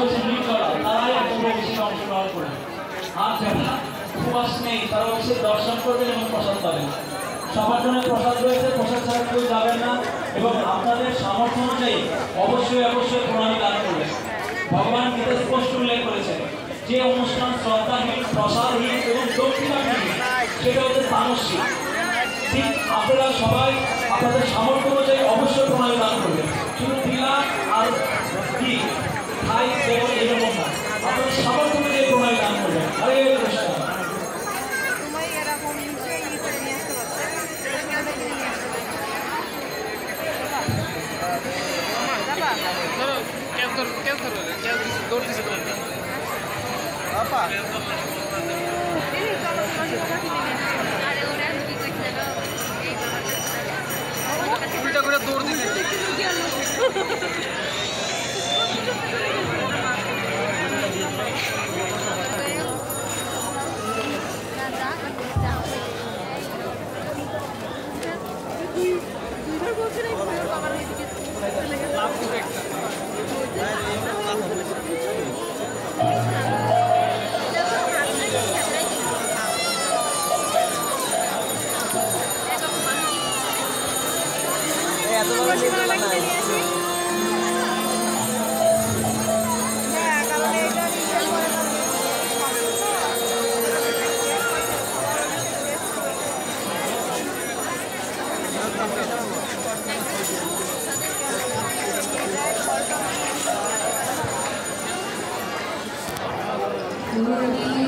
হচ্ছে নির্জলা, তারাই অভিষেকে অংশগ্রহণ করবেন। আর যারা উপবাস নেই তারা অবশ্যই দর্শন করবেন এবং প্রসাদ পাবেন। সবার জন্য প্রসাদ রয়েছে, প্রসাদ ছাড়া কেউ যাবেন না এবং আপনাদের সামর্থ্য অনুযায়ী অবশ্যই প্রণামী দান করবেন। ভগবান গীতা স্পষ্ট উল্লেখ করেছেন যে অনুষ্ঠান শ্রদ্ধাহীন, প্রসাদহীন এবং দক্ষিণাহীন সেটা হচ্ছে তামসিক। ঠিক আপনারা সবাই আপনাদের সামর্থ্য অনুযায়ী অবশ্যই প্রণামী দান করবেন। শুধু দিলা আর কি খাই এবং এরকম না, আপনাদের সামর্থ্য অনুযায়ী প্রণামী দান করবেন। হরে কৃষ্ণ। উল্টা করে দৌড় দিতে Glory